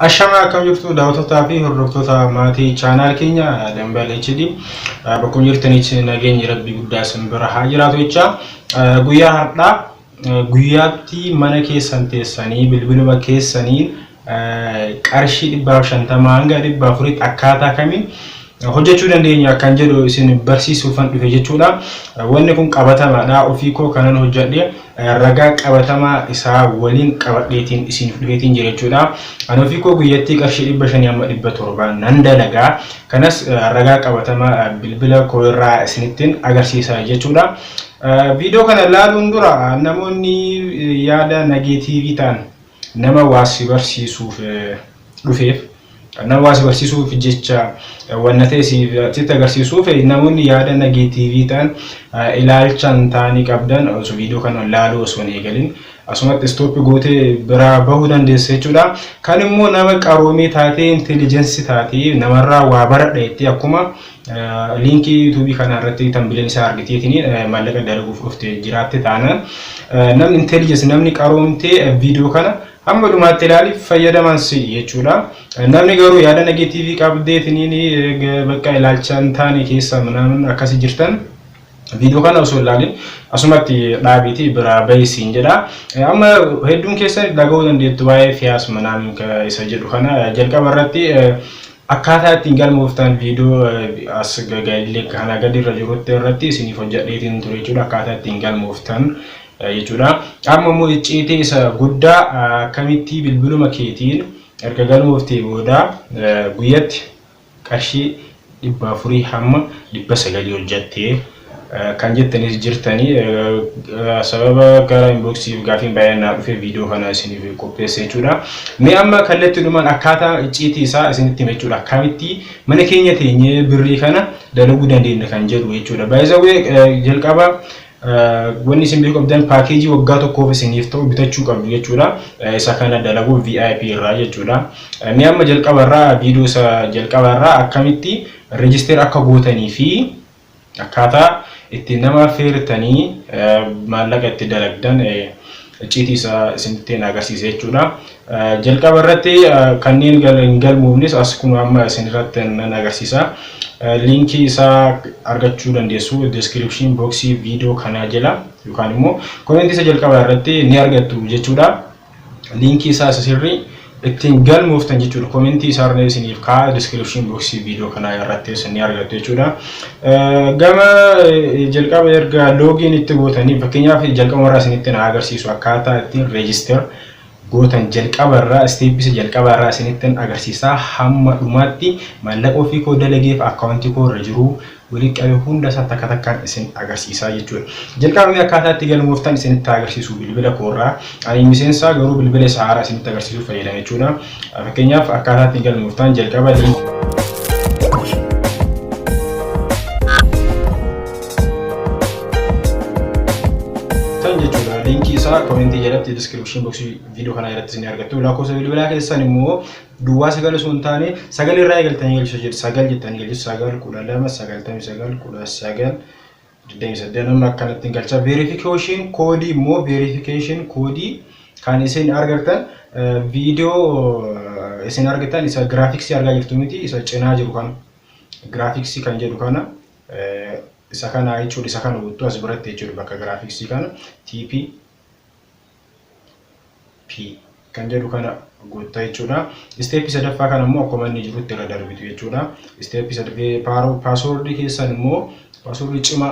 Ashama akkam jirtu daawwattoota fi hordoftoota maatii chaanaal keenya Dambal HD bakka jirtanitti nageenyi rabbii guddaa isin bira haa jiraatu jecha guyyaa har'aa guyyaatti mana keessan teessanii bilbiluma keessanii qarshii 150 hanga 400 akkaataa kamiin hojjechuu dandeenya kan jedhu isin barsiisuufan dhufe jechuudha. Wanni kun qabatamaadha. Ofii koo kanan hojjedhe ragaa qabatamaa isaa waliin qabadheetiin isin dhufeetiin jira jechuudha. Ani ofii koo guyyatti qarshii 500 amma 700 nan dalagaa. Kanas ragaa qabatamaa bilbila koo irraa isinittiin agarsiisa jechuudha. Video kana ilaaluun dura namoonni yaada negatiivii ta'an nama waasi barsiisuuf dhufeef nama waasi barsiisuuf jecha wanna ta'eef agarsiisuuf namoonni yaada negatiivii ta'an ilaalchan ta'anii qabdan osoo video kana ilaaluu osoo hin eegalin asumatti stop gootee bira bahuu dandeessa jechuudha. Kan immoo nama qaroomii taatee intelligence taatee namarraa waa baradheetti akkuma linkii YouTube kana irratti tambileen isaa argiteetiin maallaqa dalaguuf dhufte jiraatte taanaan namni intelligence namni qaroomtee video kana amma dhumaatti ilaali fayyadaman si jechuudha. Namni garuu yaada negatiivii qabdeetiin bakka ilaalchan taane keessa namni akkasii jirtan video kana osoo ilaalin asumatti dhaabiti bira baayisiin jedha. Amma hedduun keessan dhaga'uu dandeettu waa'ee fiyaas manaan isa jedhu kana jalqaba irratti akkaataa ittiin galmooftan video as gagallee kana gadi irra jirutti irratti isiniif hojjedheetiin ture jechuudha. Akkaataa ittiin galmooftan jechuudha. Amma immoo icciitii isa guddaa akkamitti bilbiluma keetiin erga galmooftee booda guyyatti qarshii 400 hamma 900 hojjettee kan jettanis jirtanii sababa gara inboxiif gaafiin baay'inaa dhufe video kana isiniif qopheesse jechuudha. Mee amma kallattiidhumaan akkaataa icciitii isaa isinitti hime jechuudha. Akkamitti mana keenya teenyee birrii kana dalaguu dandeenya kan jedhu jechuudha. By the way jalqaba wanni isin beeku qabdan paakeejii waggaa tokkoof isiniif ta'u bitachuu qabdu jechuudha. Isa kana dalaguu VIP irraa jechuudha. Mee amma jalqaba irraa video isa jalqaba irraa akkamitti register akka gootanii fi akkaataa itti nama feertanii maallaqa itti dalagdan icciitii isaa isinitti agarsiisa jechuudha. Jalqaba irratti kanneen galmoofnes as kun amma isinirratti nan agarsiisa. Linkii isaa argachuu dandeessu description box video kana jala yookaan immoo comment isa jalqaba irratti ni argattu jechuudha. Linkii isaa sirrii ittiin galmooftan jechuudha. Comment isaa irra isiniif kaa description box video kana irratti isin argattu jechuudha. Gama jalqaba erga login itti gootanii fakkeenyaaf jalqaba irraa isinitti agarsiisu akkaataa ittiin register gootan jalqaba irraa stepis jalqaba irraa isinitti agarsiisa hamma dhumaatti maallaqa ofii koo dalageef akkaawuntii koo irra jiru waliin qabee hunda isaa takka takkaan isin agarsiisa jechuudha. Jalqaba akkaataa itti galmooftan isinitti agarsiisu bilbila koo irraa ani miseensa garuu bilbila isaa haaraa isinitti agarsiisuuf fayyadama jechuudha. Fakkeenyaaf akkaataa itti galmooftan jalqaba linkii isaa comment jalatti description box video kana irratti isin argattu. Lakkoofsa bilbilaa keessan immoo duwwaa 9 sun taane 9 irraa eegaltanii galchuu jedhu 9 jettanii galchuu 9 12 99 19 nama akkanatti galcha. Verification code immoo verification code kan isin argattan video isin argattan isa graphics argaa jirtu miti isa cinaa jiru kana graphics kan jedhu kana isa kana jechuudha. Isa kana uttu as biratti jechuudha. Bakka graphics kana TP kan jedhu kana goota jechuudha. Step sadaffaa kana immoo akkuma inni jirutti irra darbitu jechuudha. Step sadaffaa password keessan immoo password cima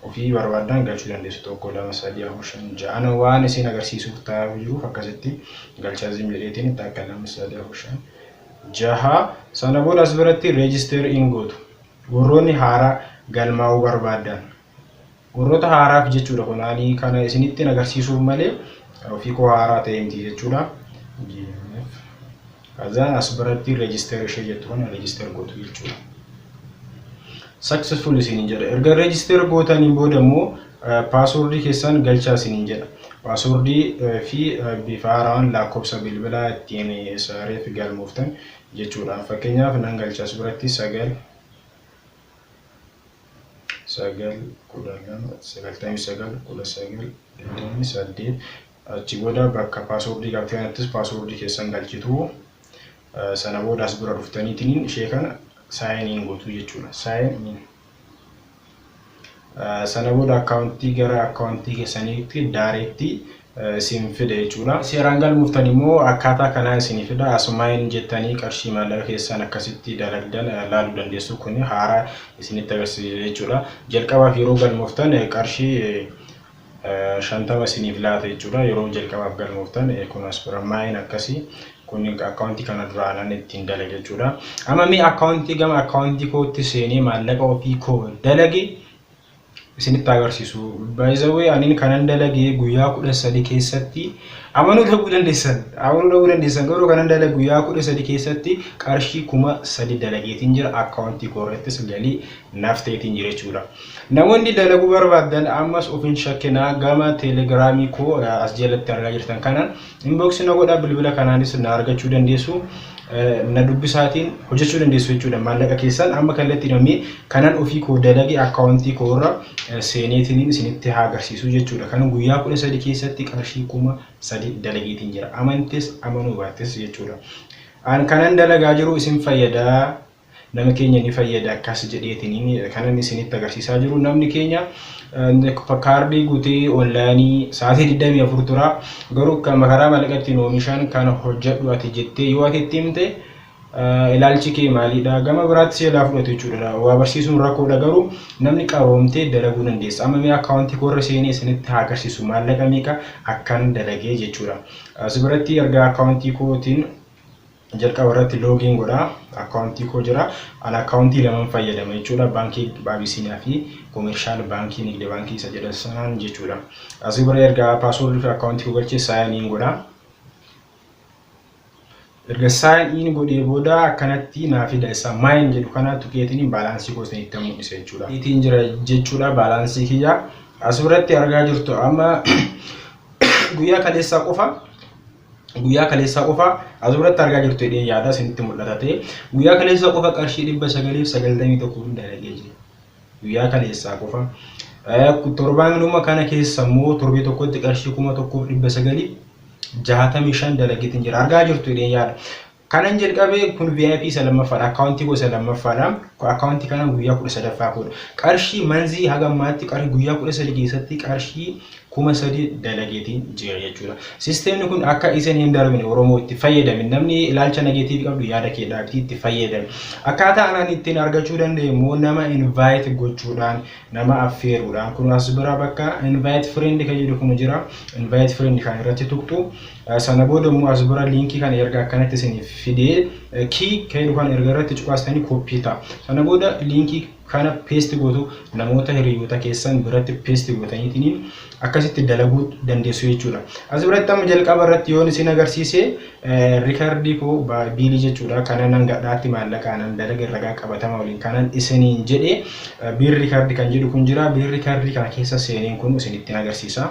ofii barbaadan galchuu dandeessu. 1 2 3 4 5 6 waan isin agarsiisuuf ta'u jiruuf akkasitti galchaa zimleetiin itti akka 2 3 4 5 sana booda as biratti register in gootu. Warroonni haaraa galmaa'uu barbaadan warroota haaraaf jechuudha. Kunaanii kana isinitti agarsiisuuf malee ofii koo haaraa ta'e miti jechuudha. Kazaan as biratti register ishee jettu kana register gootu jechuudha. Successful isiniin jedha. Erga register gootaniin booda immoo password keessan galchaa isiniin jedha. Password fi bifa haaraan lakkoofsa bilbilaa ittiin sareef galmooftan jechuudha. Fakkeenyaaf nan galchaa as biratti 9 achi booda bakka password qabtee kanattis password keessan galchitu sana booda as bira dhuftaniitiin ishee kana sign in gootu jechuudha. Sign in. Sana booda akkaawuntii gara akkaawuntii keessaniitti direct isin fida jechuudha. Seeraan galmuuftan immoo akkaataa kanaan isin fida. Asumaan jettanii qarshii maallaqa keessan akkasitti dalagdan laaluu dandeessu. Kun haaraa isinitti agarsiisa jechuudha. Jalqabaaf yeroo galmuuftan qarshii 50 isiniif laata jechuudha. Yeroo jalqabaaf galmuuftan kun as bira maayin akkasii kun akkaawuntii kana duraan ittiin dalaga jechuudha. Amma mee akkaawuntii gama akkaawuntii kootti seenee maallaqa ofii koo dalage isinitti agarsiisu. By the way, ani kanan dalagee guyyaa 13 keessatti amanuu dhabuu dandeessan garuu kanan dalagee guyyaa 13 keessatti qarshii 3,000 dalageetiin jira. Akkaawuntii koorrattis galii nafteetiin jira jechuudha. Namoonni dalaguu barbaadan ammas ofiin shakkinaa gama teelegiraamii koo as jalatti argaa jirtan kanaan inbox na godhaa, bilbila kanaanis na argachuu dandeessu. Na dubbisaatiin hojjechuu dandeessu jechuudha. Maallaqa keessan amma kallattii namni kanan ofii koo dalagee akkaawuntii koorra seeneetiin isinitti haa agarsiisu jechuudha. Kan guyyaa 13 keessatti qarshii 3,000 dalageetiin jira. Amantes amanuu baattes jechuudha. An kanan dalagaa jiru isin fayyada, nama keenya ni fayyada akkas jedheetiin kanan isinitti agarsiisaa jiru. Namni keenya kaardii guutee onlaayinii sa'aatii 24 tura. Garuu kan karaa maallaqatti oomishan kana hojjedhu ati jettee yoo ati itti himte ilaalchi kee maalidha? Gama biraatti seelaa fudhatu jechuudha. Waa barsiisuun rakkoodha, garuu namni qaroomtee dalaguu dandeessa. Amma mee akkaawuntii koorra seenee isinitti haa agarsiisu maallaqa meeqa akkan dalagee jechuudha. As biratti erga akkaawuntii kootiin jalqaba irratti login godha. Akkaawuntii koo jira. An akkaawuntii lamaan fayyadama jechuudha. Baankii Abisiiniyaa fi Commercial Baankii Nigde Baankii isa jedhan sanaan jechuudha. As bira erga paaswordii fi akkaawuntii koo galchee sign in godha. Erga sign in godhee booda akkanatti naa fida isa maayin jedhu kana tuqeetiin baalaansii koo isinitti mul'isa jechuudha. Itiin jira jechuudha baalaansii kiyya. As biratti argaa jirtu amma guyyaa kaleessaa qofa as biratti argaa jirtu jedhee yaada isinitti mul'ata ta'e guyyaa kaleessaa qofa qarshii 991 dalagee jira. Guyyaa kaleessaa qofa. Torbaan kana keessa immoo torbee tokkotti qarshii 1,965 dalageetiin jira. Argaa jirtu jedhee yaada. Kanan jalqabee kun VIP isa lammaffaadha. Akkaawuntii gosa lammaffaadha. Akkaawuntii kana guyyaa 13ffaa godha. Qarshii manzii hagammaatti qarshii guyyaa 13 keessatti qarshii 3,000 dalageetiin jira jechuudha. Sisteemni kun akka isin hin darbine Oromoo itti fayyadamin namni ilaalcha negatiivii qabdu yaada keedhaatti itti fayyadame. Akkaataa anaan ittiin argachuu dandeenyu nama invite gochuudhaan, nama affeeruudhaan. Kun as bira bakka invite friend kan jedhu kun jira. Invite friend kan irratti tuqxu. Sana booda immoo as bira linkii kana erga akkanatti isiniif fidee key kan jedhu kan erga irratti cuqaastanii koppii ta'a. Sana booda linkii kana paste gootu namoota hiriyoota keessan biratti paste gootaniitiin akkasitti dalaguu dandeessu jechuudha. As biratti amma jalqaba irratti yoon isin agarsiise riikardii koo biilii jechuudha. Kanan hangadhaatti maallaqa anan dalaga ragaa qabatama waliin kanan isiniin jedhee biil riikardii kan jedhu kun jira. Biil riikardii kana keessa seeneen kun isinitti agarsiisa.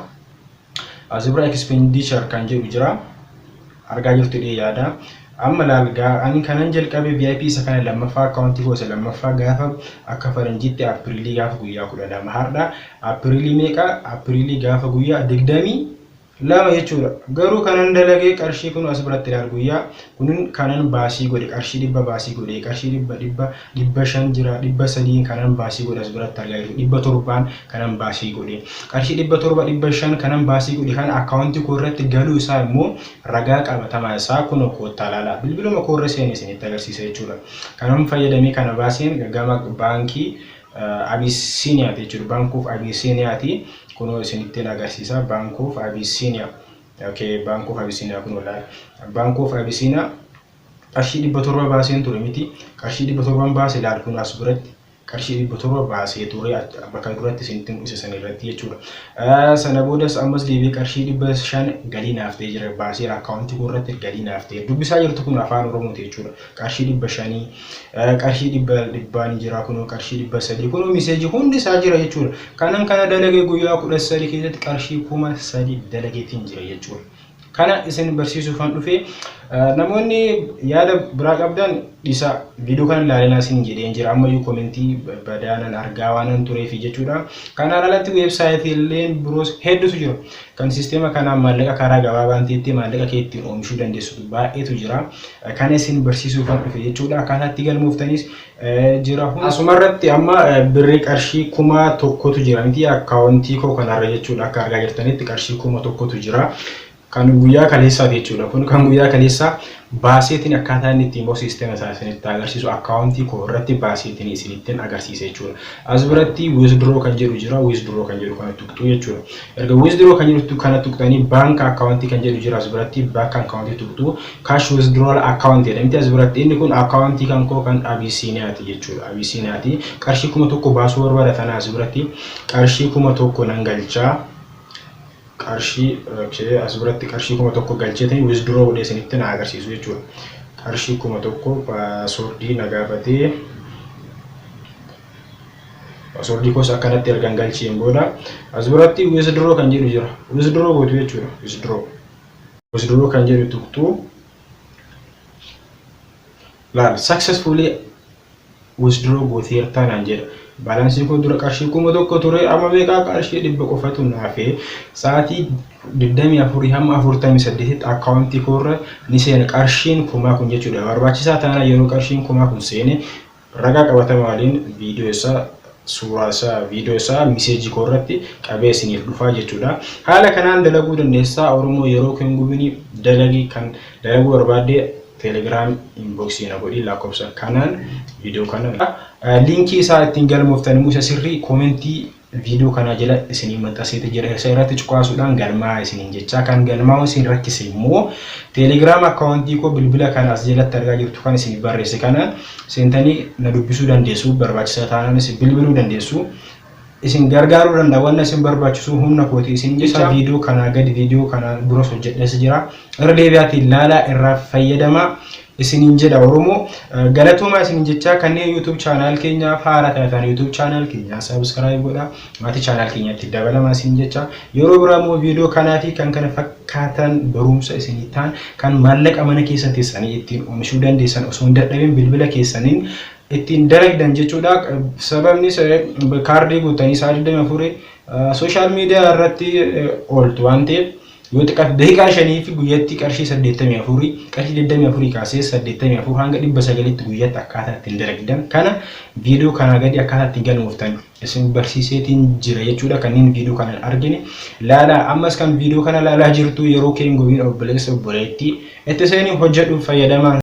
As bira expenditure kan jedhu jira. Argaa jirtu dhee yaada. Amma laalgaa ani kanan jalqabe VIP isa kana lammaffaa akkaawuntii gosa lammaffaa gaafa akka faranjiitti Apriilii gaafa guyyaa 12 har'a Apriilii meeqa? Apriilii gaafa guyyaa 22 jechuudha. Garuu kanan dalagee qarshii kun as biratti ilaal guyyaa kun kanan baasii godhe qarshii 100 baasii godhe qarshii 500 jira 300 kanan baasii godhe as biratti argaa jirtu 700 kanan baasii godhe qarshii 700 kanan baasii godhe kan akkaawuntii koo irratti galuu isaa immoo ragaa qabatamaa isaa kun koottaa laala bilbiluma koo irra seenee isinitti agarsiisa jechuudha. Kanan fayyadamee kana baaseen gama baankii Abisiiniyaa jechuudha. Bank of Abisiiniyaa kuno isinitti agarsiisa. Bank of Abisiiniyaa. Okay, Bank of Abisiiniyaa kuno laal. Bank of Abisiiniyaa qarshii 700 baaseen ture miti. Qarshii 700 baasee laal kun as biratti qarshii 700 baasee ture bakka duratti isinitti mul'isan irratti jechuudha. Sana boodas ammas deebi'ee qarshii 500 galii naaftee jira. Baasee akkaawuntii koo irratti galii naaftee dubbisaa jirtu kun afaan Oromooti jechuudha. Qarshii 500 qarshii 100 jira kun qarshii 300 kun miseeji hundi isaa jira jechuudha. Kanan kana dalagee guyyaa 13 keessatti qarshii 3,000 dalageetiin jira jechuudha. kana isin barsiisuuf kan dhufe namoonni yaada biraa qabdan isa video kana ilaalaa isin jedheen jira amma yu commentii badaanan argaa waanan tureef jechuudha kanaan alatti website illeen biroos hedduutu jira kan sistema kana maallaqa karaa gabaabaan ta'etti maallaqa kee ittiin oomishuu dandeessu baay'eetu jira kana isin barsiisuuf kan dhufe jechuudha akkaataatti galmooftanis jira asumarratti amma birrii qarshii 1,000tu jira miti akkaawuntii koo kanarra jechuudha akka argaa jirtanitti qarshii 1,000tu jira kan guyyaa kaleessaa jechuudha kun kan guyyaa kaleessaa baaseetiin akkaataa inni ittiin sistema isaa isinitti agarsiisu akkaawuntii koo irratti baaseetiin isinitti agarsiisa jechuudha as biratti withdraw kan jedhu jira withdraw kan jedhu kana tuqxu jechuudha erga withdraw kan jedhu kana tuqxanii bank akkaawuntii kan jedhu jira as biratti bank akkaawuntii tuqxu cash withdrawal account jedhamti as biratti inni kun akkaawuntii kan koo kan Abisiiniyaati jechuudha Abisiiniyaati qarshii 1,000 baasuu barbaadatan as biratti qarshii 1,000 nan galchaa qarshii as biratti qarshii 1,000 galcheetanii withdraw godhee isinitti na agarsiisu jechuudha qarshii 1,000 paaswordii na gaafatee paaswordii koos akkanatti ergan galcheen booda as biratti withdraw kan jedhu jira withdraw gootu jechuudha withdraw kan jedhu tuqxu laal successfully withdraw gooteerta naan jedha balaansii koo dura qarshii 1,000 ture amma beekaa qarshii 100 qofatu naafee sa'aatii 24 hamma 48 akkaawuntii koo irra ni seena qarshiin 1,000 jechuudha barbaachisaa taana yeroo qarshiin 1,000 seene ragaa qabatama waliin viidiyoo isaa suuraa isaa viidiyoo isaa meseejii koo irratti qabee isiniif dhufaa jechuudha haala kanaan dalaguu dandeessaa oromoo yeroo kan gubini dalagii kan dalaguu barbaadde Telegram inbox na godhi lakkoofsa kanaan video kana linki isaa ittiin galmooftanii musa sirrii commentii video kana jala isinii maxxanseeti jira isa irratti cuqaasuudhaan galmaa isiniin jecha kan galmaa'u isin rakkise immoo Telegram akkaawuntii koo bilbila kana as jalatti argaa jirtu kan isin barreesse kana seentanii na dubbisuu dandeessu barbaachisaa taanaan isin bilbiluu dandeessu isin gargaaruu danda'a wanna isin barbaachisu humna kooti isin jecha video kana gadi video kana dura hojjedhes jira irra deebi'aatiin ilaalaa irraa fayyadamaa isinin jedha oromoo galatooma isinin jecha kanneen YouTube channel keenya haara taatan YouTube channel keenya subscribe godha maatii channel keenyatti dabalama isin jecha yeroo biraamoo video kanaa fi kan kana fakkaatan barumsa isinii ta'an kan maallaqa mana keessatti isanii ittiin oomishuu dandeessan osoo hin dadhabin bilbila keessaniin ittiin dalagdan jechuudha sababni kaardii guutanii isaa 24 social media irratti ooltu waan ta'eef yoo xiqqaate daqiiqaa 5 fi guyyatti qarshii 84 qarshii 24 kaasee 84 hanga 900tti guyyatti akkaataa ittiin dalagdan kana viidiyoo kana gadi akkaataa ittiin galmooftan isin barsiiseetiin jira jechuudha kanneen viidiyoo kana argine laala ammas kan viidiyoo kana laalaa jirtu yeroo keen gobiin obboleessa obboleetti itti seenii hojjedhu fayyadamaa